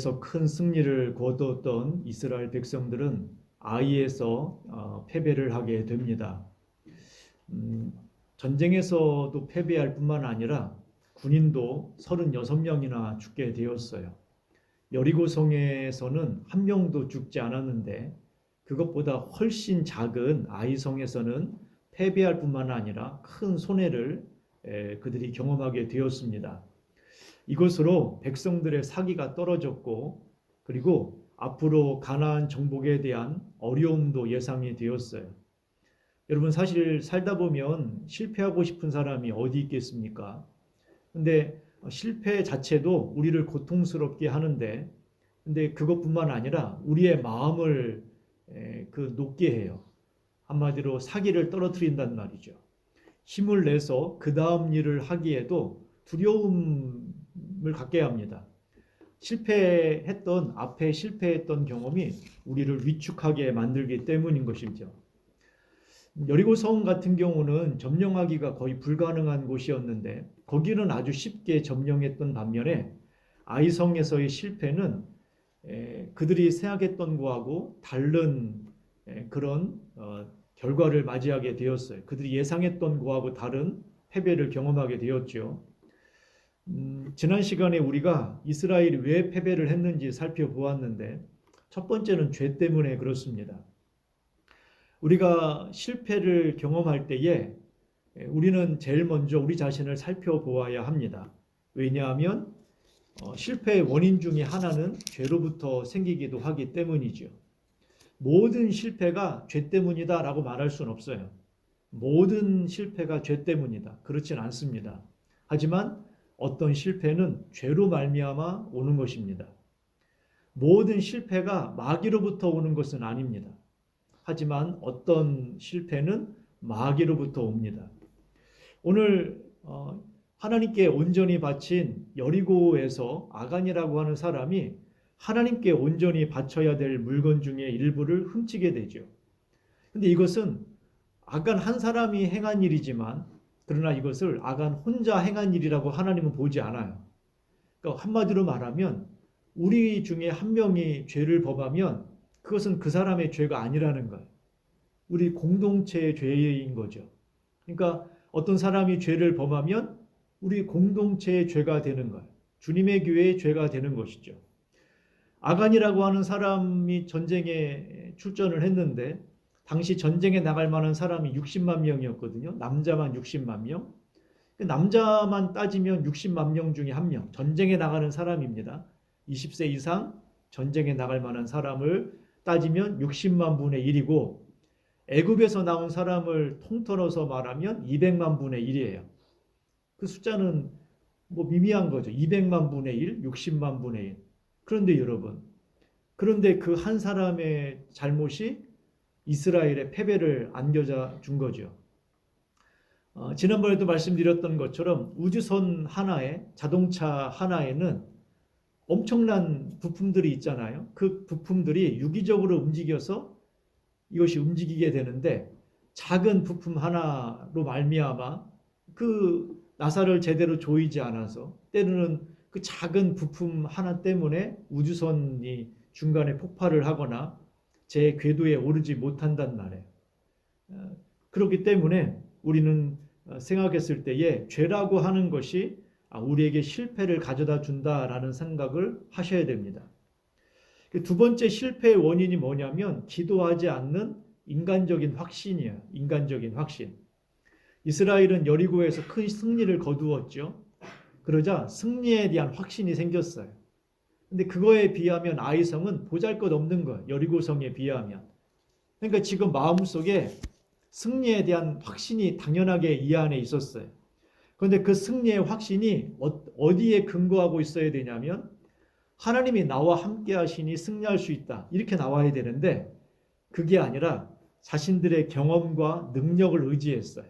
전쟁에서 큰 승리를 거뒀던 이스라엘 백성들은 아이에서 패배를 하게 됩니다. 전쟁에서도 패배할 뿐만 아니라 군인도 36명이나 죽게 되었어요. 여리고성에서는 한 명도 죽지 않았는데 그것보다 훨씬 작은 아이성에서는 패배할 뿐만 아니라 큰 손해를 그들이 경험하게 되었습니다. 이것으로 백성들의 사기가 떨어졌고 그리고 앞으로 가나안 정복에 대한 어려움도 예상이 되었어요. 여러분 사실 살다 보면 실패하고 싶은 사람이 어디 있겠습니까? 근데 실패 자체도 우리를 고통스럽게 하는데 근데 그것뿐만 아니라 우리의 마음을 높게 해요. 한마디로 사기를 떨어뜨린단 말이죠. 힘을 내서 그 다음 일을 하기에도 두려움을 갖게 합니다. 앞에 실패했던 경험이 우리를 위축하게 만들기 때문인 것이죠. 여리고성 같은 경우는 점령하기가 거의 불가능한 곳이었는데 거기는 아주 쉽게 점령했던 반면에 아이성에서의 실패는 그들이 생각했던 것하고 다른 그런 결과를 맞이하게 되었어요. 그들이 예상했던 것하고 다른 패배를 경험하게 되었죠. 지난 시간에 우리가 이스라엘이 왜 패배를 했는지 살펴보았는데 첫 번째는 죄 때문에 그렇습니다. 우리가 실패를 경험할 때에 우리는 제일 먼저 우리 자신을 살펴보아야 합니다. 왜냐하면 실패의 원인 중에 하나는 죄로부터 생기기도 하기 때문이죠. 모든 실패가 죄 때문이다라고 말할 수는 없어요. 모든 실패가 죄 때문이다. 그렇진 않습니다. 하지만 어떤 실패는 죄로 말미암아 오는 것입니다. 모든 실패가 마귀로부터 오는 것은 아닙니다. 하지만 어떤 실패는 마귀로부터 옵니다. 오늘 하나님께 온전히 바친 여리고에서 아간이라고 하는 사람이 하나님께 온전히 바쳐야 될 물건 중에 일부를 훔치게 되죠. 근데 이것은 아간 한 사람이 행한 일이지만 그러나 이것을 아간 혼자 행한 일이라고 하나님은 보지 않아요. 그러니까 한마디로 말하면 우리 중에 한 명이 죄를 범하면 그것은 그 사람의 죄가 아니라는 거예요. 우리 공동체의 죄인 거죠. 그러니까 어떤 사람이 죄를 범하면 우리 공동체의 죄가 되는 거예요. 주님의 교회의 죄가 되는 것이죠. 아간이라고 하는 사람이 전쟁에 출전을 했는데 당시 전쟁에 나갈 만한 사람이 60만 명이었거든요. 남자만 60만 명. 남자만 따지면 60만 명 중에 한 명. 전쟁에 나가는 사람입니다. 20세 이상 전쟁에 나갈 만한 사람을 따지면 60만 분의 1이고 애굽에서 나온 사람을 통틀어서 말하면 200만 분의 1이에요. 그 숫자는 뭐 미미한 거죠. 200만 분의 1, 60만 분의 1. 그런데 여러분, 그런데 그 한 사람의 잘못이 이스라엘의 패배를 안겨다 준 거죠. 지난번에도 말씀드렸던 것처럼 우주선 하나에, 자동차 하나에는 엄청난 부품들이 있잖아요. 그 부품들이 유기적으로 움직여서 이것이 움직이게 되는데 작은 부품 하나로 말미암아 그 나사를 제대로 조이지 않아서 때로는 그 작은 부품 하나 때문에 우주선이 중간에 폭발을 하거나 제 궤도에 오르지 못한단 말이에요. 그렇기 때문에 우리는 생각했을 때에 죄라고 하는 것이 우리에게 실패를 가져다 준다라는 생각을 하셔야 됩니다. 두 번째 실패의 원인이 뭐냐면 기도하지 않는 인간적인 확신이에요. 인간적인 확신. 이스라엘은 여리고에서 큰 승리를 거두었죠. 그러자 승리에 대한 확신이 생겼어요. 근데 그거에 비하면 아이성은 보잘것없는 거예요. 여리고성에 비하면. 그러니까 지금 마음속에 승리에 대한 확신이 당연하게 이 안에 있었어요. 그런데 그 승리의 확신이 어디에 근거하고 있어야 되냐면 하나님이 나와 함께 하시니 승리할 수 있다. 이렇게 나와야 되는데 그게 아니라 자신들의 경험과 능력을 의지했어요.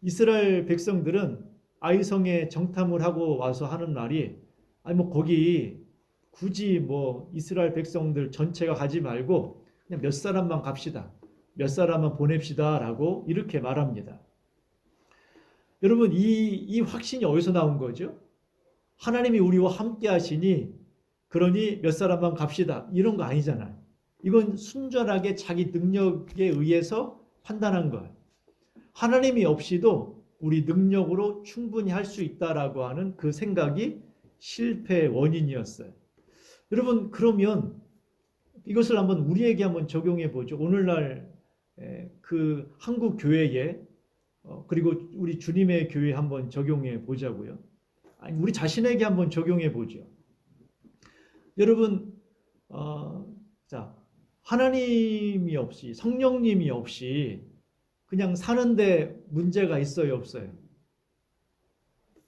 이스라엘 백성들은 아이성에 정탐을 하고 와서 하는 말이 거기 굳이 이스라엘 백성들 전체가 가지 말고 그냥 몇 사람만 갑시다. 몇 사람만 보냅시다 라고 이렇게 말합니다. 여러분 이 확신이 어디서 나온 거죠? 하나님이 우리와 함께 하시니 그러니 몇 사람만 갑시다. 이런 거 아니잖아요. 이건 순전하게 자기 능력에 의해서 판단한 거예요. 하나님이 없이도 우리 능력으로 충분히 할 수 있다라고 하는 그 생각이 실패의 원인이었어요. 여러분, 그러면 이것을 한번 우리에게 한번 적용해 보죠. 오늘날 그 한국 교회에 그리고 우리 주님의 교회에 한번 적용해 보자고요. 아니, 우리 자신에게 한번 적용해 보죠. 여러분, 자, 하나님이 없이, 성령님이 없이 그냥 사는데 문제가 있어요, 없어요?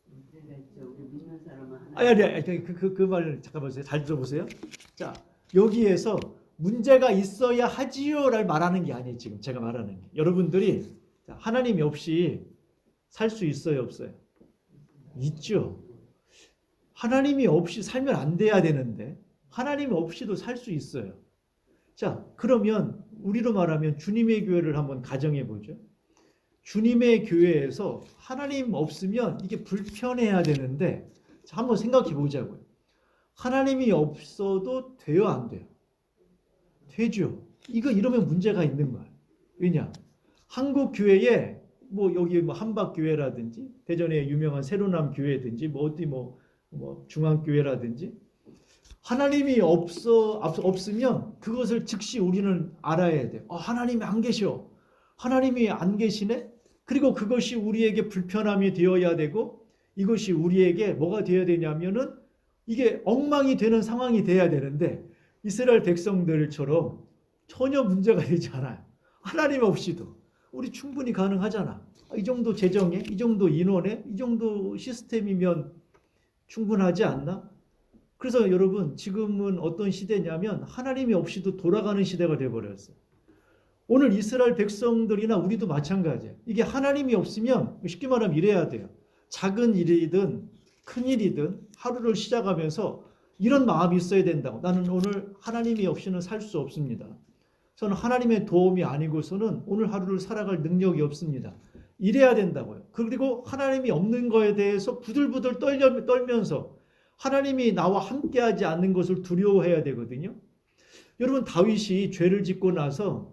문제가 있죠. 우리 믿는 사람은 아니, 그 말 잠깐 보세요. 잘 들어보세요. 자, 여기에서 문제가 있어야 하지요를 말하는 게 아니에요. 지금 제가 말하는 게. 여러분들이 하나님이 없이 살 수 있어요, 없어요? 있죠. 하나님이 없이 살면 안 돼야 되는데 하나님 없이도 살 수 있어요. 자, 그러면 우리로 말하면 주님의 교회를 한번 가정해 보죠. 주님의 교회에서 하나님 없으면 이게 불편해야 되는데, 자, 한번 생각해 보자고요. 하나님이 없어도 돼요, 안 돼요? 되죠. 이러면 문제가 있는 거예요. 왜냐? 한국 교회에 뭐 여기 뭐 한박교회라든지 대전에 유명한 새로남 교회든지 뭐 어디 뭐 중앙교회라든지 하나님이 없으면 그것을 즉시 우리는 알아야 돼. 하나님이 안 계셔. 하나님이 안 계시네? 그리고 그것이 우리에게 불편함이 되어야 되고 이것이 우리에게 뭐가 되어야 되냐면은 이게 엉망이 되는 상황이 돼야 되는데 이스라엘 백성들처럼 전혀 문제가 되지 않아요. 하나님 없이도 우리 충분히 가능하잖아. 이 정도 재정에, 이 정도 인원에, 이 정도 시스템이면 충분하지 않나? 그래서 여러분, 지금은 어떤 시대냐면 하나님이 없이도 돌아가는 시대가 되어버렸어요. 오늘 이스라엘 백성들이나 우리도 마찬가지예요. 이게 하나님이 없으면 쉽게 말하면 이래야 돼요. 작은 일이든 큰 일이든 하루를 시작하면서 이런 마음이 있어야 된다고. 나는 오늘 하나님이 없이는 살 수 없습니다. 저는 하나님의 도움이 아니고서는 오늘 하루를 살아갈 능력이 없습니다. 이래야 된다고요. 그리고 하나님이 없는 거에 대해서 부들부들 떨면서 하나님이 나와 함께하지 않는 것을 두려워해야 되거든요. 여러분, 다윗이 죄를 짓고 나서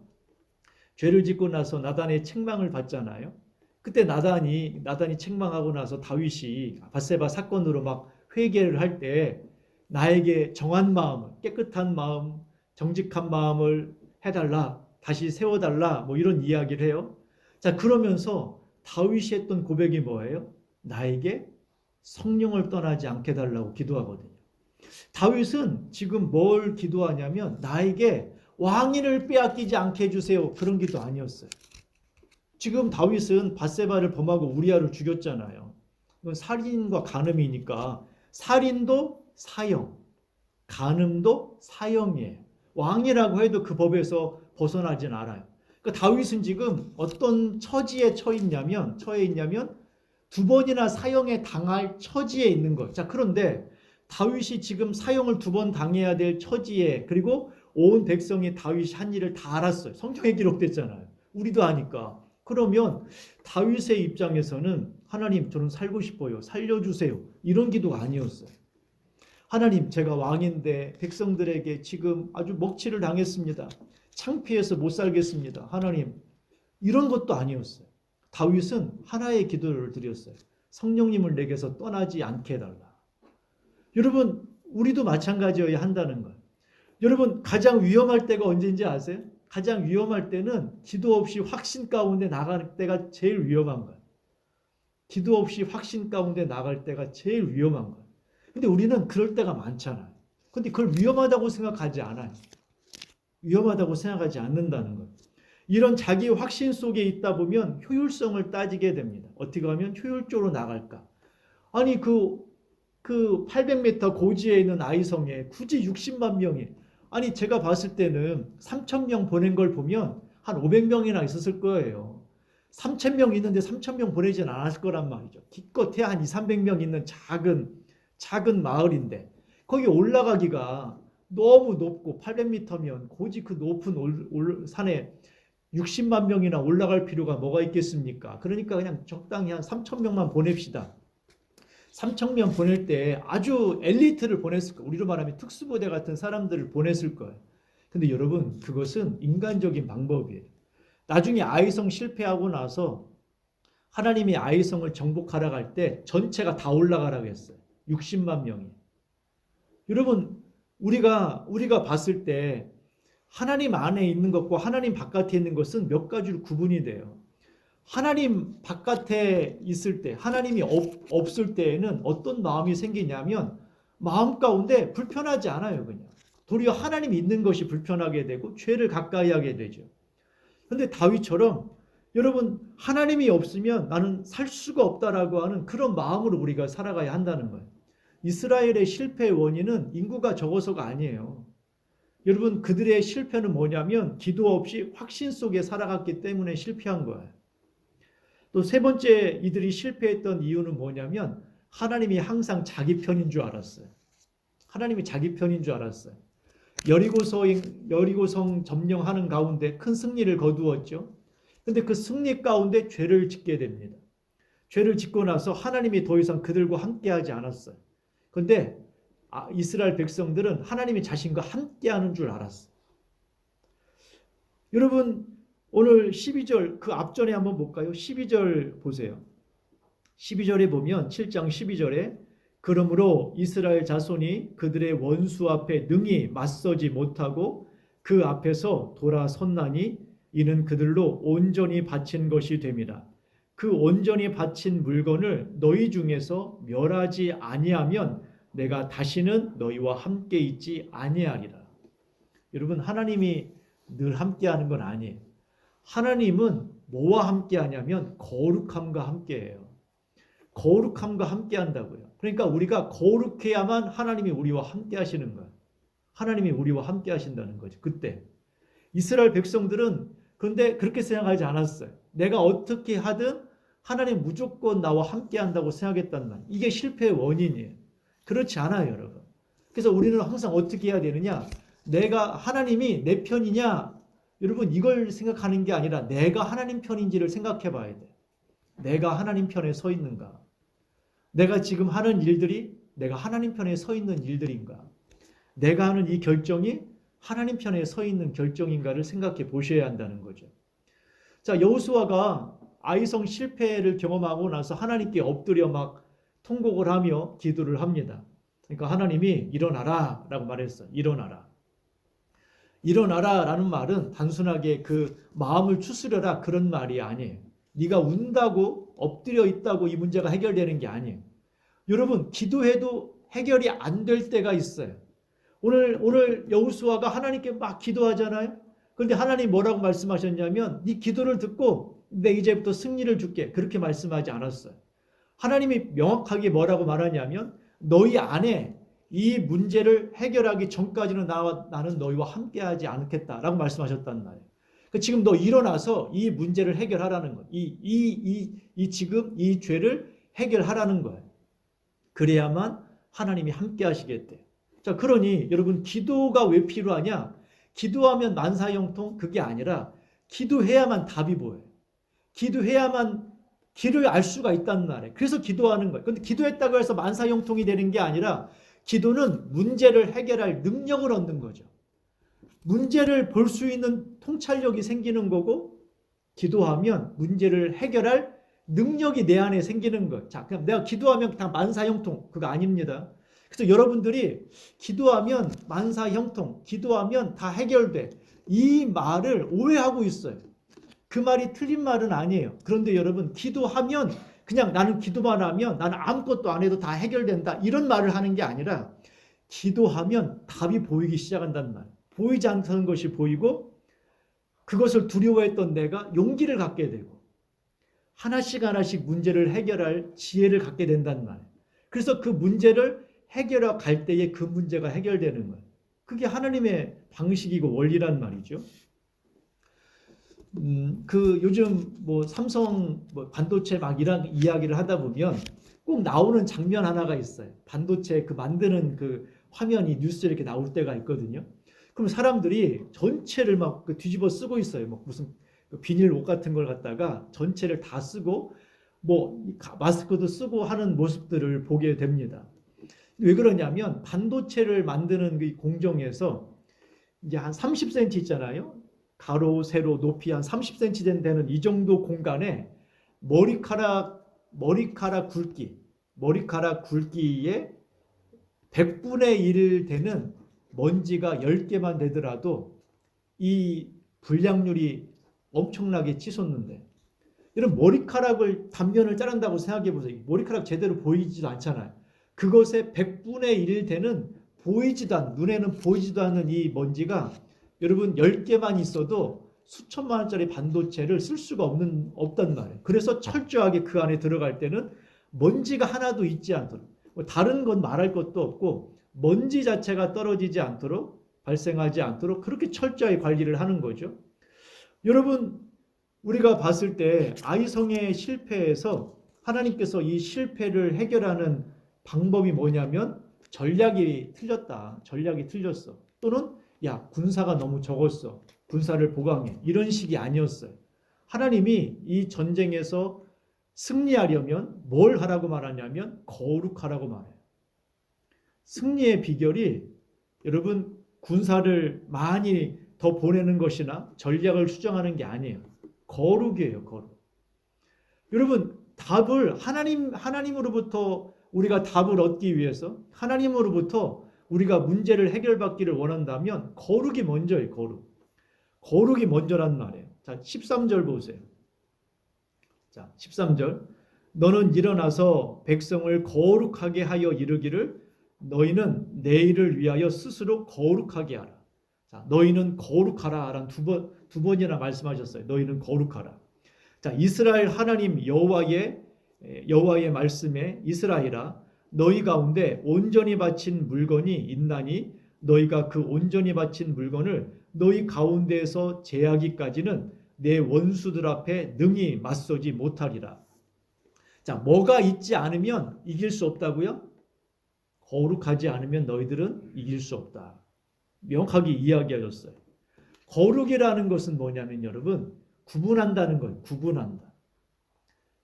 나단의 책망을 받잖아요. 그때 나단이 책망하고 나서 다윗이 밧세바 사건으로 막 회개를 할 때 나에게 정한 마음, 깨끗한 마음, 정직한 마음을 해달라, 다시 세워달라, 뭐 이런 이야기를 해요. 자, 그러면서 다윗이 했던 고백이 뭐예요? 나에게 성령을 떠나지 않게 달라고 기도하거든요. 다윗은 지금 뭘 기도하냐면 나에게 왕위를 빼앗기지 않게 해주세요. 그런 기도 아니었어요. 지금 다윗은 밧세바를 범하고 우리아를 죽였잖아요. 이건 살인과 간음이니까 살인도 사형, 간음도 사형이에요. 왕이라고 해도 그 법에서 벗어나진 않아요. 그러니까 다윗은 지금 어떤 처지에 있냐면 두 번이나 사형에 당할 처지에 있는 거예요. 자, 그런데 다윗이 지금 사형을 두 번 당해야 될 처지에, 그리고 온 백성이 다윗이 한 일을 다 알았어요. 성경에 기록됐잖아요. 우리도 아니까. 그러면 다윗의 입장에서는 하나님, 저는 살고 싶어요. 살려주세요. 이런 기도가 아니었어요. 하나님, 제가 왕인데 백성들에게 지금 아주 먹칠을 당했습니다. 창피해서 못 살겠습니다. 하나님, 이런 것도 아니었어요. 다윗은 하나의 기도를 드렸어요. 성령님을 내게서 떠나지 않게 해달라. 여러분, 우리도 마찬가지여야 한다는 거예요. 여러분, 가장 위험할 때가 언제인지 아세요? 가장 위험할 때는 기도 없이 확신 가운데 나갈 때가 제일 위험한 거예요. 기도 없이 확신 가운데 나갈 때가 제일 위험한 거예요. 근데 우리는 그럴 때가 많잖아요. 근데 그걸 위험하다고 생각하지 않아요. 위험하다고 생각하지 않는다는 거예요. 이런 자기 확신 속에 있다 보면 효율성을 따지게 됩니다. 어떻게 하면 효율적으로 나갈까? 아니, 그 800m 고지에 있는 아이성에 굳이 60만 명이, 아니 제가 봤을 때는 3,000명 보낸 걸 보면 한 500명이나 있었을 거예요. 3,000명 있는데 3,000명 보내진 않았을 거란 말이죠. 기껏해 한 200~300명 있는 작은 마을인데 거기 올라가기가 너무 높고 800m면 고지 그 높은 산에 60만 명이나 올라갈 필요가 뭐가 있겠습니까? 그러니까 그냥 적당히 한 3,000명만 보냅시다. 3천 명 보낼 때 아주 엘리트를 보냈을 거예요. 우리로 말하면 특수부대 같은 사람들을 보냈을 거예요. 근데 여러분, 그것은 인간적인 방법이에요. 나중에 아이성 실패하고 나서 하나님이 아이성을 정복하러 갈 때 전체가 다 올라가라고 했어요. 60만 명이. 여러분, 우리가 봤을 때 하나님 안에 있는 것과 하나님 바깥에 있는 것은 몇 가지로 구분이 돼요. 하나님 바깥에 있을 때, 하나님이 없을 때에는 어떤 마음이 생기냐면 마음 가운데 불편하지 않아요, 그냥. 도리어 하나님이 있는 것이 불편하게 되고 죄를 가까이 하게 되죠. 그런데 다윗처럼 여러분, 하나님이 없으면 나는 살 수가 없다라고 하는 그런 마음으로 우리가 살아가야 한다는 거예요. 이스라엘의 실패의 원인은 인구가 적어서가 아니에요. 여러분, 그들의 실패는 뭐냐면 기도 없이 확신 속에 살아갔기 때문에 실패한 거예요. 또 세 번째 이들이 실패했던 이유는 뭐냐면 하나님이 항상 자기 편인 줄 알았어요. 하나님이 자기 편인 줄 알았어요. 여리고성 점령하는 가운데 큰 승리를 거두었죠. 근데 그 승리 가운데 죄를 짓게 됩니다. 죄를 짓고 나서 하나님이 더 이상 그들과 함께하지 않았어요. 그런데 이스라엘 백성들은 하나님이 자신과 함께하는 줄 알았어요. 여러분, 오늘 12절 그 앞전에 한번 볼까요? 12절 보세요. 12절에 보면 7장 12절에 그러므로 이스라엘 자손이 그들의 원수 앞에 능히 맞서지 못하고 그 앞에서 돌아섰나니 이는 그들로 온전히 바친 것이 됨이라. 그 온전히 바친 물건을 너희 중에서 멸하지 아니하면 내가 다시는 너희와 함께 있지 아니하리라. 여러분, 하나님이 늘 함께하는 건 아니에요. 하나님은 뭐와 함께하냐면 거룩함과 함께해요. 거룩함과 함께한다고요. 그러니까 우리가 거룩해야만 하나님이 우리와 함께하시는 거예요. 하나님이 우리와 함께하신다는 거죠. 그때 이스라엘 백성들은 그런데 그렇게 생각하지 않았어요. 내가 어떻게 하든 하나님 무조건 나와 함께한다고 생각했단 말이에요. 이게 실패의 원인이에요. 그렇지 않아요, 여러분. 그래서 우리는 항상 어떻게 해야 되느냐? 내가 하나님이 내 편이냐? 여러분, 이걸 생각하는 게 아니라 내가 하나님 편인지를 생각해 봐야 돼. 내가 하나님 편에 서 있는가? 내가 지금 하는 일들이 내가 하나님 편에 서 있는 일들인가? 내가 하는 이 결정이 하나님 편에 서 있는 결정인가를 생각해 보셔야 한다는 거죠. 자, 여호수아가 아이성 실패를 경험하고 나서 하나님께 엎드려 막 통곡을 하며 기도를 합니다. 그러니까 하나님이 일어나라 라고 말했어요. 일어나라. 일어나라 라는 말은 단순하게 그 마음을 추스려라 그런 말이 아니에요. 네가 운다고 엎드려 있다고 이 문제가 해결되는 게 아니에요. 여러분, 기도해도 해결이 안 될 때가 있어요. 오늘 여호수아가 하나님께 막 기도하잖아요. 그런데 하나님 뭐라고 말씀하셨냐면 네 기도를 듣고 내 이제부터 승리를 줄게. 그렇게 말씀하지 않았어요. 하나님이 명확하게 뭐라고 말하냐면 너희 안에 이 문제를 해결하기 전까지는 나는 너희와 함께하지 않겠다라고 말씀하셨단 말이에요. 지금 너 일어나서 이 문제를 해결하라는 거예요. 지금 이 죄를 해결하라는 거예요. 그래야만 하나님이 함께하시겠대요. 자, 그러니 여러분, 기도가 왜 필요하냐? 기도하면 만사형통 그게 아니라 기도해야만 답이 보여요. 기도해야만 길을 알 수가 있단 말이에요. 그래서 기도하는 거예요. 그런데 기도했다고 해서 만사형통이 되는 게 아니라 기도는 문제를 해결할 능력을 얻는 거죠. 문제를 볼 수 있는 통찰력이 생기는 거고 기도하면 문제를 해결할 능력이 내 안에 생기는 거예요. 자, 그럼 내가 기도하면 다 만사형통 그거 아닙니다. 그래서 여러분들이 기도하면 만사형통, 기도하면 다 해결돼. 이 말을 오해하고 있어요. 그 말이 틀린 말은 아니에요. 그런데 여러분, 기도하면 그냥 나는 기도만 하면 나는 아무것도 안 해도 다 해결된다. 이런 말을 하는 게 아니라 기도하면 답이 보이기 시작한다는 말. 보이지 않는 것이 보이고 그것을 두려워했던 내가 용기를 갖게 되고 하나씩 하나씩 문제를 해결할 지혜를 갖게 된다는 말이에요. 그래서 그 문제를 해결하러 갈 때에 그 문제가 해결되는 거예요. 그게 하나님의 방식이고 원리란 말이죠. 요즘 삼성 반도체 막 이런 이야기를 하다 보면 꼭 나오는 장면 하나가 있어요. 반도체 만드는 그 화면이 뉴스에 이렇게 나올 때가 있거든요. 그럼 사람들이 전체를 막 뒤집어 쓰고 있어요. 무슨 비닐 옷 같은 걸 갖다가 전체를 다 쓰고 마스크도 쓰고 하는 모습들을 보게 됩니다. 왜 그러냐면 반도체를 만드는 그 공정에서 이제 한 30cm 있잖아요. 가로, 세로, 높이 한 30cm 되는 이 정도 공간에 머리카락 굵기에 100분의 1 되는 먼지가 10개만 되더라도 이 불량률이 엄청나게 치솟는데, 이런 머리카락을 단면을 자른다고 생각해 보세요. 머리카락 제대로 보이지도 않잖아요. 그것의 100분의 1 되는 눈에는 보이지도 않는 이 먼지가 여러분 10개만 있어도 수천만 원짜리 반도체를 쓸 수가 없단 말이에요. 그래서 철저하게 그 안에 들어갈 때는 먼지가 하나도 있지 않도록, 다른 건 말할 것도 없고 먼지 자체가 떨어지지 않도록, 발생하지 않도록 그렇게 철저하게 관리를 하는 거죠. 여러분, 우리가 봤을 때 아이성의 실패에서 하나님께서 이 실패를 해결하는 방법이 뭐냐면 전략이 틀렸어. 또는 야, 군사가 너무 적었어. 군사를 보강해. 이런 식이 아니었어요. 하나님이 이 전쟁에서 승리하려면 뭘 하라고 말하냐면 거룩하라고 말해요. 승리의 비결이 여러분 군사를 많이 더 보내는 것이나 전략을 수정하는 게 아니에요. 거룩이에요, 거룩. 여러분, 답을 하나님으로부터 우리가 답을 얻기 위해서, 하나님으로부터 우리가 문제를 해결받기를 원한다면 거룩이 먼저예요, 거룩. 거룩이 먼저란 말이에요. 자, 13절 보세요. 자, 13절. 너는 일어나서 백성을 거룩하게 하여 이르기를 너희는 내일을 위하여 스스로 거룩하게 하라. 자, 너희는 거룩하라 라는 두 번이나 말씀하셨어요. 너희는 거룩하라. 자, 이스라엘 하나님 여호와의 말씀에 이스라엘아 너희 가운데 온전히 바친 물건이 있나니 너희가 그 온전히 바친 물건을 너희 가운데에서 제하기까지는 내 원수들 앞에 능히 맞서지 못하리라. 자, 뭐가 있지 않으면 이길 수 없다고요? 거룩하지 않으면 너희들은 이길 수 없다. 명확하게 이야기하셨어요. 거룩이라는 것은 뭐냐면 여러분, 구분한다는 거예요. 구분한다.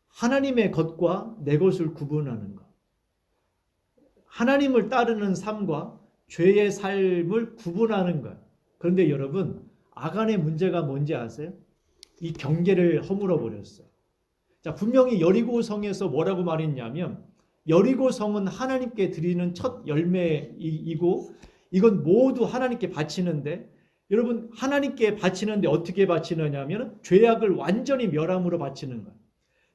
하나님의 것과 내 것을 구분하는 것. 하나님을 따르는 삶과 죄의 삶을 구분하는 것. 그런데 여러분, 아간의 문제가 뭔지 아세요? 이 경계를 허물어 버렸어요. 자, 분명히 여리고성에서 뭐라고 말했냐면 여리고성은 하나님께 드리는 첫 열매이고 이건 모두 하나님께 바치는데, 여러분 하나님께 바치는데 어떻게 바치느냐면 죄악을 완전히 멸함으로 바치는 거예요.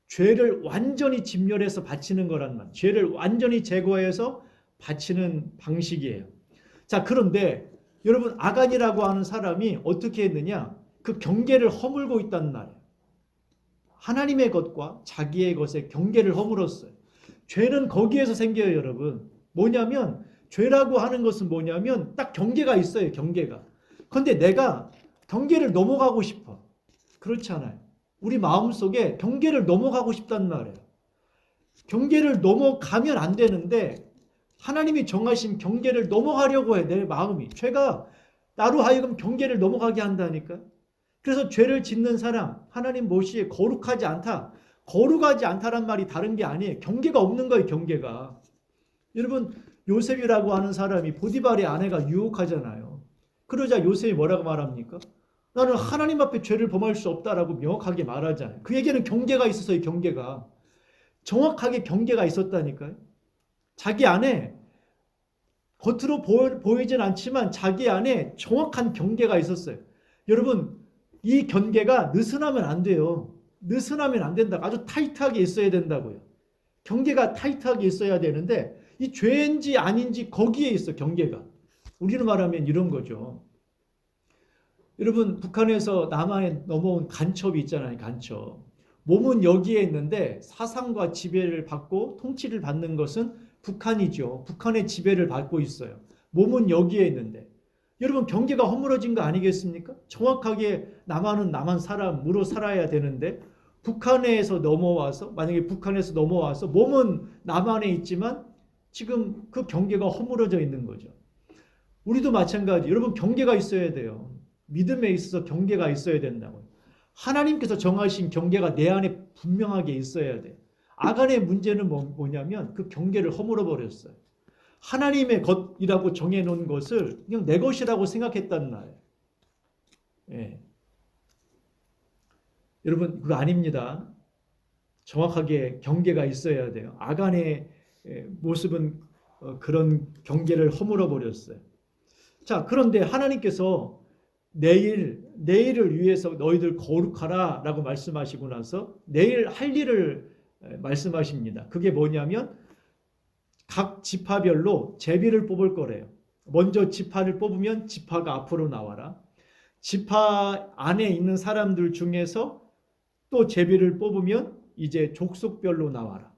죄를 완전히 진멸해서 바치는 거란 말이에요. 죄를 완전히 제거해서 바치는 방식이에요. 자, 그런데 여러분 아간이라고 하는 사람이 어떻게 했느냐? 그 경계를 허물고 있단 말이에요. 하나님의 것과 자기의 것의 경계를 허물었어요. 죄는 거기에서 생겨요, 여러분. 뭐냐면 죄라고 하는 것은 뭐냐면 딱 경계가 있어요, 경계가. 그런데 내가 경계를 넘어가고 싶어. 그렇지 않아요. 우리 마음속에 경계를 넘어가고 싶단 말이에요. 경계를 넘어가면 안 되는데 하나님이 정하신 경계를 넘어가려고 해, 내 마음이. 죄가 나로 하여금 경계를 넘어가게 한다니까. 그래서 죄를 짓는 사람, 하나님 모시에 거룩하지 않다. 거룩하지 않다란 말이 다른 게 아니에요. 경계가 없는 거예요, 경계가. 여러분, 요셉이라고 하는 사람이 보디발의 아내가 유혹하잖아요. 그러자 요셉이 뭐라고 말합니까? 나는 하나님 앞에 죄를 범할 수 없다라고 명확하게 말하잖아요. 그에게는 경계가 있었어요, 경계가. 정확하게 경계가 있었다니까요. 자기 안에 겉으로 보이진 않지만 자기 안에 정확한 경계가 있었어요. 여러분, 이 경계가 느슨하면 안 돼요. 느슨하면 안 된다. 아주 타이트하게 있어야 된다고요. 경계가 타이트하게 있어야 되는데 이 죄인지 아닌지 거기에 있어, 경계가. 우리로 말하면 이런 거죠. 여러분, 북한에서 남한에 넘어온 간첩이 있잖아요, 간첩. 몸은 여기에 있는데 사상과 지배를 받고 통치를 받는 것은 북한이죠. 북한의 지배를 받고 있어요. 몸은 여기에 있는데. 여러분, 경계가 허물어진 거 아니겠습니까? 정확하게 남한은 남한 사람으로 살아야 되는데 북한에서 넘어와서, 만약에 북한에서 넘어와서 몸은 남한에 있지만 지금 그 경계가 허물어져 있는 거죠. 우리도 마찬가지. 여러분, 경계가 있어야 돼요. 믿음에 있어서 경계가 있어야 된다고요. 하나님께서 정하신 경계가 내 안에 분명하게 있어야 돼요. 아간의 문제는 뭐냐면 그 경계를 허물어 버렸어요. 하나님의 것이라고 정해놓은 것을 그냥 내 것이라고 생각했단 말이에요. 예. 여러분 그거 아닙니다. 정확하게 경계가 있어야 돼요. 아간의 모습은 그런 경계를 허물어 버렸어요. 자, 그런데 하나님께서 내일을 위해서 너희들 거룩하라 라고 말씀하시고 나서 내일 할 일을 말씀하십니다. 그게 뭐냐면 각 지파별로 제비를 뽑을 거래요. 먼저 지파를 뽑으면 지파가 앞으로 나와라. 지파 안에 있는 사람들 중에서 또 제비를 뽑으면 이제 족속별로 나와라.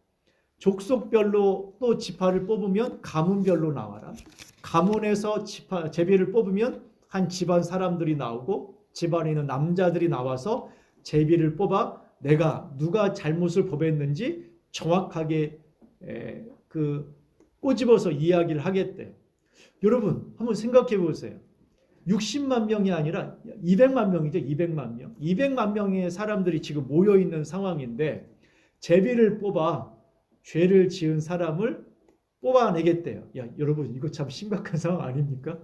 족속별로 또 지파를 뽑으면 가문별로 나와라. 가문에서 제비를 뽑으면 한 집안 사람들이 나오고 집안에 있는 남자들이 나와서 제비를 뽑아 내가 누가 잘못을 범했는지 정확하게 꼬집어서 이야기를 하겠대. 여러분 한번 생각해 보세요. 60만 명이 아니라 200만 명이죠. 200만 명. 200만 명의 사람들이 지금 모여 있는 상황인데 제비를 뽑아 죄를 지은 사람을 뽑아내겠대요. 야, 여러분 이거 참 심각한 상황 아닙니까?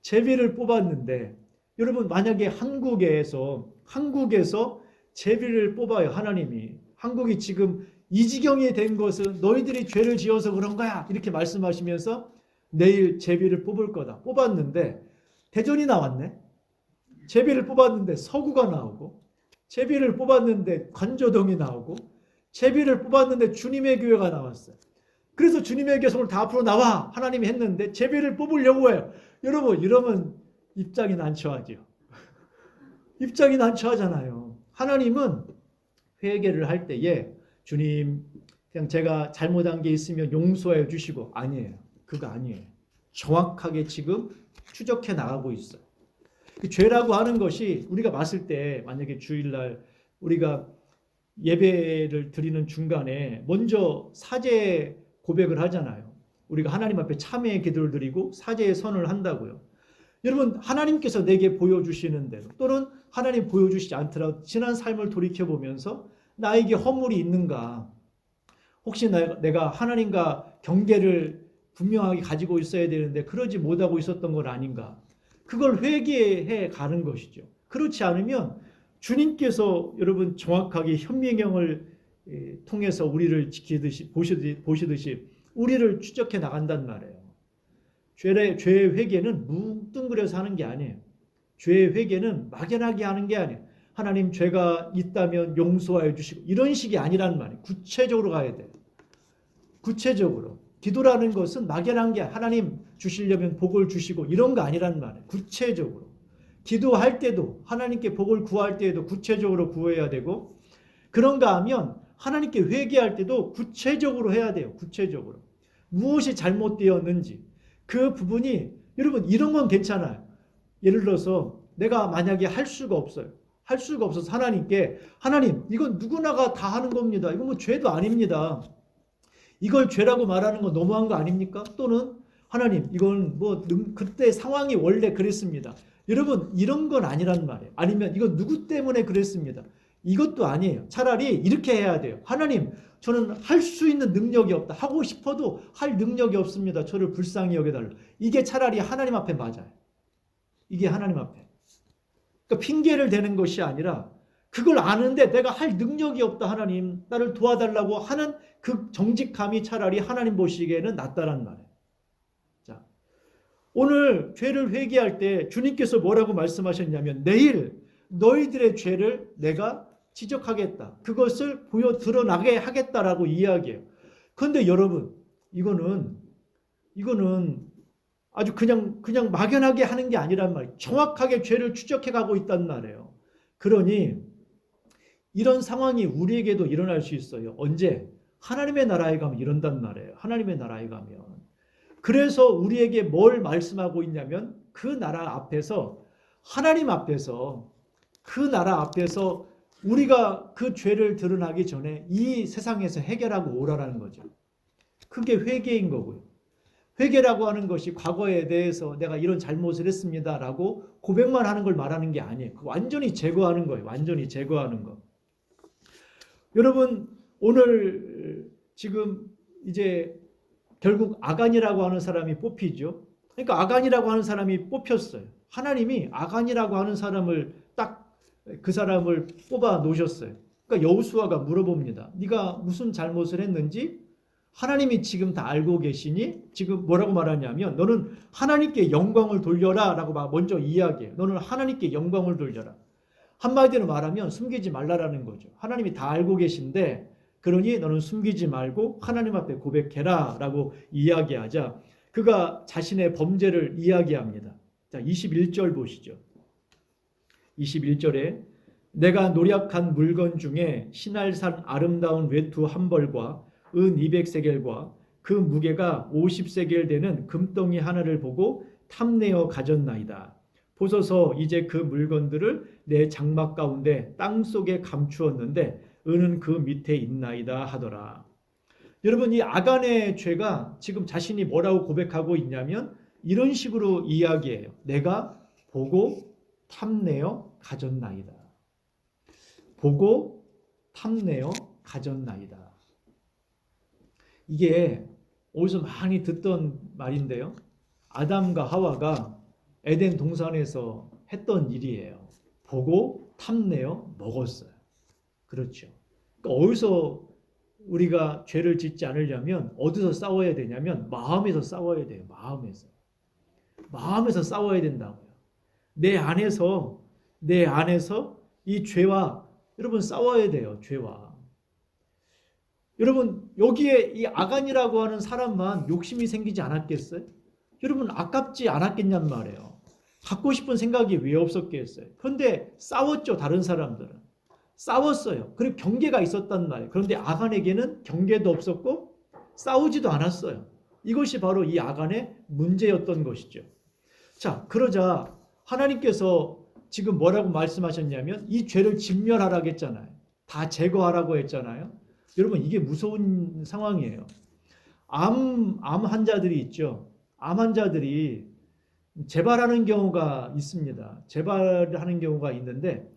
제비를 뽑았는데 여러분 만약에 한국에서 제비를 뽑아요. 하나님이. 한국이 지금 이 지경이 된 것은 너희들이 죄를 지어서 그런 거야. 이렇게 말씀하시면서 내일 제비를 뽑을 거다. 뽑았는데 대전이 나왔네. 제비를 뽑았는데 서구가 나오고 제비를 뽑았는데 관저동이 나오고 제비를 뽑았는데 주님의 교회가 나왔어요. 그래서 주님의 교회성을 다 앞으로 나와 하나님이 했는데 제비를 뽑으려고 해요. 여러분 이러면 입장이 난처하죠. 입장이 난처하잖아요. 하나님은 회개를 할 때에 주님 그냥 제가 잘못한 게 있으면 용서해 주시고 아니에요. 그거 아니에요. 정확하게 지금 추적해 나가고 있어요. 그 죄라고 하는 것이 우리가 봤을 때 만약에 주일날 우리가 예배를 드리는 중간에 먼저 사죄 고백을 하잖아요. 우리가 하나님 앞에 참회의 기도를 드리고 사죄의 선을 한다고요. 여러분 하나님께서 내게 보여주시는 대로 또는 하나님 보여주시지 않더라도 지난 삶을 돌이켜보면서 나에게 허물이 있는가, 혹시 내가 하나님과 경계를 분명하게 가지고 있어야 되는데 그러지 못하고 있었던 건 아닌가, 그걸 회개해 가는 것이죠. 그렇지 않으면 주님께서 여러분 정확하게 현미경을 통해서 우리를 지키듯이 보시듯이 우리를 추적해 나간단 말이에요. 죄의 회개는 뭉뚱그려서 하는 게 아니에요. 죄의 회개는 막연하게 하는 게 아니에요. 하나님 죄가 있다면 용서하여 주시고 이런 식이 아니란 말이에요. 구체적으로 가야 돼요. 구체적으로. 기도라는 것은 막연한 게 하나님 주시려면 복을 주시고 이런 거 아니란 말이에요. 구체적으로. 기도할 때도 하나님께 복을 구할 때에도 구체적으로 구해야 되고 그런가 하면 하나님께 회개할 때도 구체적으로 해야 돼요. 구체적으로. 무엇이 잘못되었는지 그 부분이 여러분 이런 건 괜찮아요. 예를 들어서 내가 만약에 할 수가 없어요. 할 수가 없어서 하나님께 하나님 이건 누구나가 다 하는 겁니다. 이건 뭐 죄도 아닙니다. 이걸 죄라고 말하는 건 너무한 거 아닙니까? 또는 하나님 이건 뭐 그때 상황이 원래 그랬습니다. 여러분 이런 건 아니란 말이에요. 아니면 이건 누구 때문에 그랬습니다. 이것도 아니에요. 차라리 이렇게 해야 돼요. 하나님 저는 할 수 있는 능력이 없다. 하고 싶어도 할 능력이 없습니다. 저를 불쌍히 여겨달라. 이게 차라리 하나님 앞에 맞아요. 이게 하나님 앞에. 그러니까 핑계를 대는 것이 아니라 그걸 아는데 내가 할 능력이 없다. 하나님 나를 도와달라고 하는 그 정직함이 차라리 하나님 보시기에는 낫다란 말이에요. 자, 오늘 죄를 회개할 때 주님께서 뭐라고 말씀하셨냐면 내일 너희들의 죄를 내가 지적하겠다. 그것을 드러나게 하겠다라고 이야기해요. 그런데 여러분 이거는 아주 그냥 막연하게 하는 게 아니란 말이에요. 정확하게 죄를 추적해 가고 있단 말이에요. 그러니 이런 상황이 우리에게도 일어날 수 있어요. 언제? 하나님의 나라에 가면 이런단 말이에요. 하나님의 나라에 가면. 그래서 우리에게 뭘 말씀하고 있냐면 그 나라 앞에서 하나님 앞에서 그 나라 앞에서 우리가 그 죄를 드러나기 전에 이 세상에서 해결하고 오라라는 거죠. 그게 회개인 거고요. 회개라고 하는 것이 과거에 대해서 내가 이런 잘못을 했습니다라고 고백만 하는 걸 말하는 게 아니에요. 완전히 제거하는 거예요. 완전히 제거하는 거. 여러분 오늘 지금 이제 결국 아간이라고 하는 사람이 뽑히죠. 그러니까 아간이라고 하는 사람이 뽑혔어요. 하나님이 아간이라고 하는 사람을 딱 그 사람을 뽑아 놓으셨어요. 그러니까 여호수아가 물어봅니다. 네가 무슨 잘못을 했는지 하나님이 지금 다 알고 계시니 지금 뭐라고 말하냐면 너는 하나님께 영광을 돌려라 라고 먼저 이야기해요. 너는 하나님께 영광을 돌려라. 한마디로 말하면 숨기지 말라라는 거죠. 하나님이 다 알고 계신데 그러니 너는 숨기지 말고 하나님 앞에 고백해라 라고 이야기하자 그가 자신의 범죄를 이야기합니다. 자, 21절 보시죠. 21절에 내가 노력한 물건 중에 신할산 아름다운 외투 한 벌과 은 200세겔과 그 무게가 50세겔 되는 금덩이 하나를 보고 탐내어 가졌나이다. 보소서 이제 그 물건들을 내 장막 가운데 땅속에 감추었는데 은은 그 밑에 있나이다 하더라. 여러분 이 아간의 죄가 지금 자신이 뭐라고 고백하고 있냐면 이런 식으로 이야기해요. 내가 보고 탐내어 가졌나이다. 보고 탐내어 가졌나이다. 이게 어디서 많이 듣던 말인데요. 아담과 하와가 에덴 동산에서 했던 일이에요. 보고 탐내어 먹었어요. 그렇죠. 그러니까 어디서 우리가 죄를 짓지 않으려면 어디서 싸워야 되냐면 마음에서 싸워야 돼요. 마음에서 싸워야 된다고요. 내 안에서 이 죄와 여러분 싸워야 돼요. 죄와. 여러분 여기에 이 아간이라고 하는 사람만 욕심이 생기지 않았겠어요? 여러분 아깝지 않았겠냔 말이에요. 갖고 싶은 생각이 왜 없었겠어요? 그런데 싸웠죠. 다른 사람들은. 싸웠어요. 그리고 경계가 있었단 말이에요. 그런데 아간에게는 경계도 없었고 싸우지도 않았어요. 이것이 바로 이 아간의 문제였던 것이죠. 자, 그러자 하나님께서 지금 뭐라고 말씀하셨냐면 이 죄를 진멸하라고 했잖아요. 다 제거하라고 했잖아요. 여러분 이게 무서운 상황이에요. 암 환자들이 있죠. 암 환자들이 재발하는 경우가 있습니다. 재발하는 경우가 있는데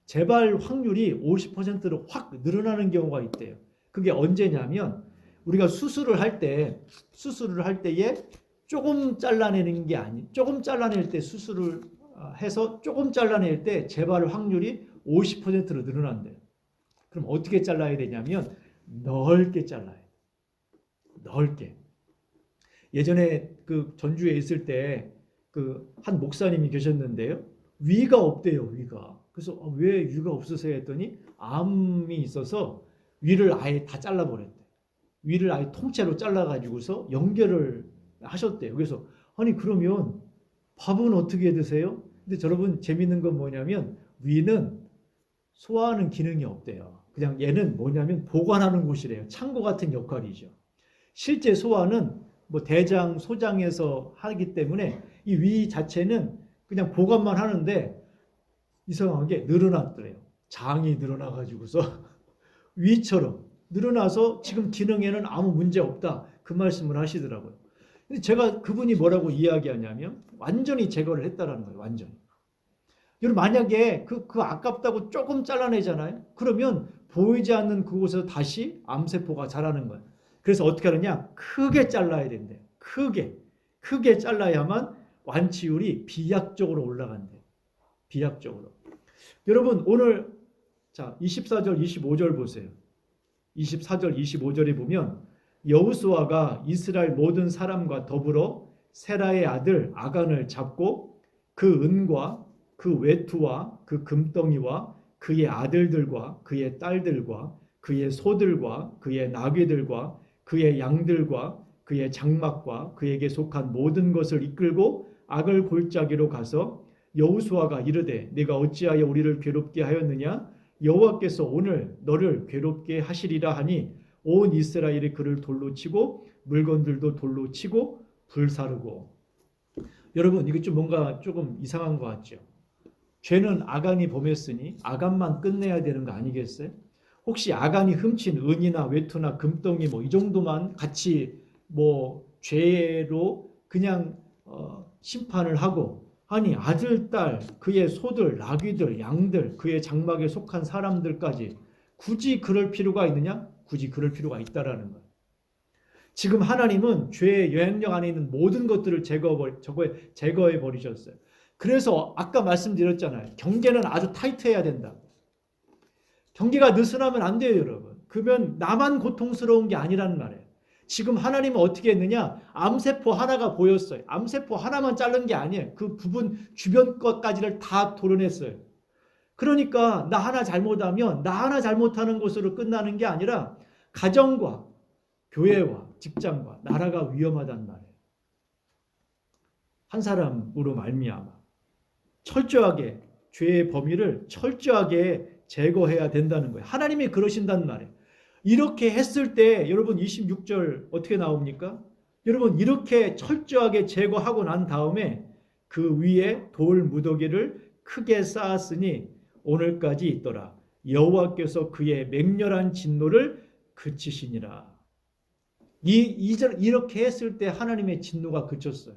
재발 확률이 50%로 확 늘어나는 경우가 있대요. 그게 언제냐면 우리가 수술을 할 때에 조금 잘라내는 게 조금 잘라낼 때 수술을 해서 조금 잘라낼 때 재발 확률이 50%로 늘어난대요. 그럼 어떻게 잘라야 되냐면 넓게 잘라야 돼요. 넓게. 예전에 그 전주에 있을 때 그 한 목사님이 계셨는데요. 위가 없대요. 위가. 그래서 왜 위가 없으세요 했더니 암이 있어서 위를 아예 다 잘라버렸대. 위를 아예 통째로 잘라가지고서 연결을 하셨대요. 그래서 아니 그러면 밥은 어떻게 드세요? 근데 여러분 재밌는 건 뭐냐면 위는 소화하는 기능이 없대요. 그냥 얘는 뭐냐면 보관하는 곳이래요. 창고 같은 역할이죠. 실제 소화는 뭐 대장, 소장에서 하기 때문에 이 위 자체는 그냥 보관만 하는데 이상하게 늘어났더래요. 장이 늘어나가지고서 위처럼 늘어나서 지금 기능에는 아무 문제 없다. 그 말씀을 하시더라고요. 근데 제가 그분이 뭐라고 이야기하냐면 완전히 제거를 했다라는 거예요. 완전히. 여러분 만약에 그 아깝다고 조금 잘라내잖아요. 그러면 보이지 않는 그곳에서 다시 암세포가 자라는 거예요. 그래서 어떻게 하느냐? 크게 잘라야 된대요. 크게 잘라야만 완치율이 비약적으로 올라간대요. 비약적으로. 여러분 오늘 자 24절 25절 보세요. 24절 25절에 보면 여호수아가 이스라엘 모든 사람과 더불어 세라의 아들 아간을 잡고 그 은과 그 외투와 그 금덩이와 그의 아들들과 그의 딸들과 그의 소들과 그의 나귀들과 그의 양들과 그의 장막과 그에게 속한 모든 것을 이끌고 악을 골짜기로 가서 여호수아가 이르되 네가 어찌하여 우리를 괴롭게 하였느냐 여호와께서 오늘 너를 괴롭게 하시리라 하니 온 이스라엘이 그를 돌로 치고 물건들도 돌로 치고 불사르고. 여러분 이거 좀 뭔가 조금 이상한 것 같죠? 죄는 아간이 범했으니 아간만 끝내야 되는 거 아니겠어요? 혹시 아간이 훔친 은이나 외투나 금덩이 뭐 이 정도만 같이 뭐 죄로 그냥 심판을 하고 아니 아들, 딸, 그의 소들, 나귀들, 양들, 그의 장막에 속한 사람들까지 굳이 그럴 필요가 있느냐? 굳이 그럴 필요가 있다라는 거예요. 지금 하나님은 죄의 영향력 안에 있는 모든 것들을 제거해 버리셨어요. 그래서 아까 말씀드렸잖아요. 경계는 아주 타이트해야 된다. 경계가 느슨하면 안 돼요, 여러분. 그러면 나만 고통스러운 게 아니라는 말이에요. 지금 하나님은 어떻게 했느냐? 암세포 하나가 보였어요. 암세포 하나만 자른 게 아니에요. 그 부분 주변 것까지를 다 도려냈어요. 그러니까 나 하나 잘못하면 나 하나 잘못하는 것으로 끝나는 게 아니라 가정과 교회와 직장과 나라가 위험하단 말이에요. 한 사람으로 말미암아 철저하게 죄의 범위를 철저하게 제거해야 된다는 거예요. 하나님이 그러신단 말이에요. 이렇게 했을 때 여러분 26절 어떻게 나옵니까? 여러분 이렇게 철저하게 제거하고 난 다음에 그 위에 돌 무더기를 크게 쌓았으니 오늘까지 있더라. 여호와께서 그의 맹렬한 진노를 그치시니라. 이렇게 했을 때 하나님의 진노가 그쳤어요.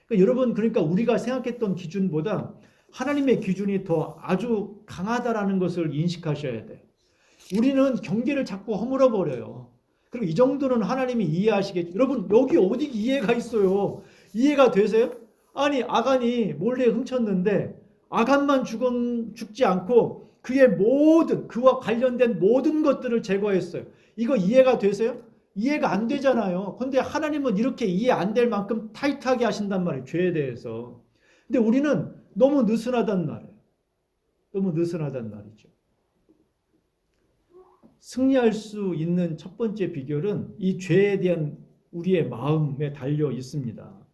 그러니까 여러분 그러니까 우리가 생각했던 기준보다 하나님의 기준이 더 아주 강하다라는 것을 인식하셔야 돼요. 우리는 경계를 자꾸 허물어 버려요. 그리고 이 정도는 하나님이 이해하시겠죠. 여러분 여기 어디 이해가 있어요? 이해가 되세요? 아니 아간이 몰래 훔쳤는데 아간만 죽지 않고 그와 관련된 모든 것들을 제거했어요. 이거 이해가 되세요? 이해가 안 되잖아요. 근데 하나님은 이렇게 이해 안 될 만큼 타이트하게 하신단 말이에요. 죄에 대해서. 근데 우리는 너무 느슨하단 말이에요. 너무 느슨하단 말이죠. 승리할 수 있는 첫 번째 비결은 이 죄에 대한 우리의 마음에 달려 있습니다.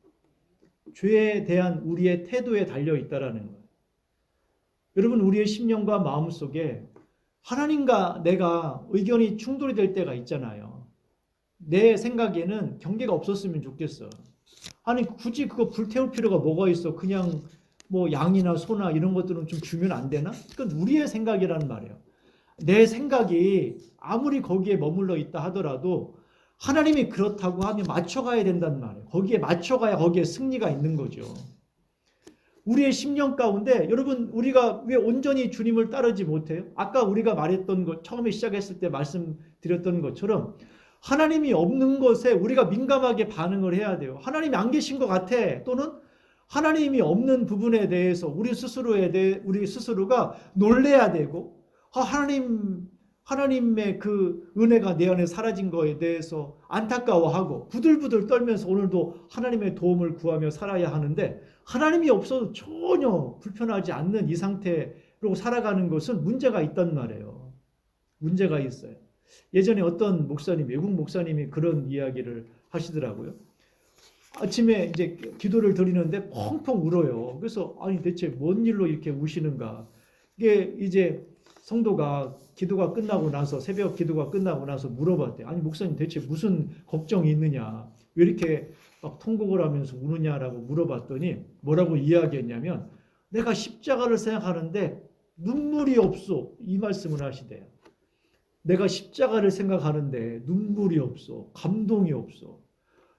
죄에 대한 우리의 태도에 달려 있다라는 거예요. 여러분 우리의 심령과 마음 속에 하나님과 내가 의견이 충돌이 될 때가 있잖아요. 내 생각에는 경계가 없었으면 좋겠어. 아니 굳이 그거 불태울 필요가 뭐가 있어. 그냥 뭐 양이나 소나 이런 것들은 좀 주면 안 되나? 그건 우리의 생각이라는 말이에요. 내 생각이 아무리 거기에 머물러 있다 하더라도 하나님이 그렇다고 하면 맞춰가야 된단 말이에요. 거기에 맞춰가야 거기에 승리가 있는 거죠. 우리의 심령 가운데 여러분 우리가 왜 온전히 주님을 따르지 못해요? 아까 우리가 말했던 것 처음에 시작했을 때 말씀드렸던 것처럼 하나님이 없는 것에 우리가 민감하게 반응을 해야 돼요. 하나님이 안 계신 것 같아. 또는 하나님이 없는 부분에 대해서 우리 스스로가 놀래야 되고 하나님의 그 은혜가 내 안에 사라진 것에 대해서 안타까워하고 부들부들 떨면서 오늘도 하나님의 도움을 구하며 살아야 하는데 하나님이 없어도 전혀 불편하지 않는 이 상태로 살아가는 것은 문제가 있단 말이에요. 문제가 있어요. 예전에 어떤 외국 목사님이 그런 이야기를 하시더라고요. 아침에 이제 기도를 드리는데 펑펑 울어요. 그래서 아니 대체 뭔 일로 이렇게 우시는가? 이게 이제 성도가 기도가 끝나고 나서 새벽 기도가 끝나고 나서 물어봤대요. 아니 목사님 대체 무슨 걱정이 있느냐? 왜 이렇게 막 통곡을 하면서 우느냐라고 물어봤더니 뭐라고 이야기했냐면 내가 십자가를 생각하는데 눈물이 없어. 이 말씀을 하시대요. 내가 십자가를 생각하는데 눈물이 없어. 감동이 없어.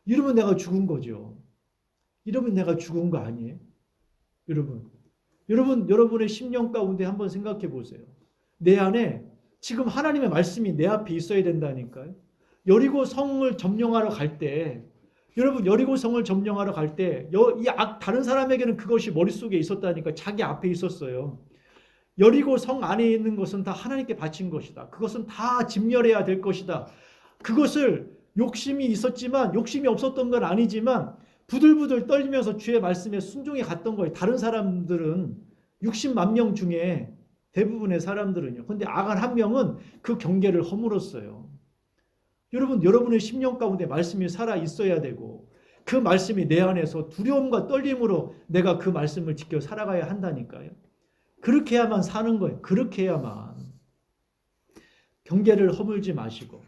이러면 내가 죽은 거죠. 이러면 내가 죽은 거 아니에요? 여러분의 심령 가운데 한번 생각해 보세요. 내 안에 지금 하나님의 말씀이 내 앞에 있어야 된다니까요. 여리고 성을 점령하러 갈 때 여리고 성을 점령하러 갈 때 다른 사람에게는 그것이 머릿속에 있었다니까. 자기 앞에 있었어요. 여리고 성 안에 있는 것은 다 하나님께 바친 것이다. 그것은 다 진멸해야 될 것이다. 그것을 욕심이 있었지만 욕심이 없었던 건 아니지만 부들부들 떨면서 주의 말씀에 순종해 갔던 거예요. 다른 사람들은 60만 명 중에 대부분의 사람들은요. 근데 아간 한 명은 그 경계를 허물었어요. 여러분의 심령 가운데 말씀이 살아 있어야 되고 그 말씀이 내 안에서 두려움과 떨림으로 내가 그 말씀을 지켜 살아가야 한다니까요. 그렇게 해야만 사는 거예요. 그렇게 해야만. 경계를 허물지 마시고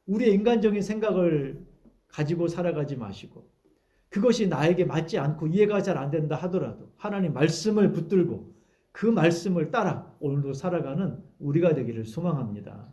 우리의 인간적인 생각을 가지고 살아가지 마시고 그것이 나에게 맞지 않고 이해가 잘 안 된다 하더라도 하나님 말씀을 붙들고 그 말씀을 따라 오늘도 살아가는 우리가 되기를 소망합니다.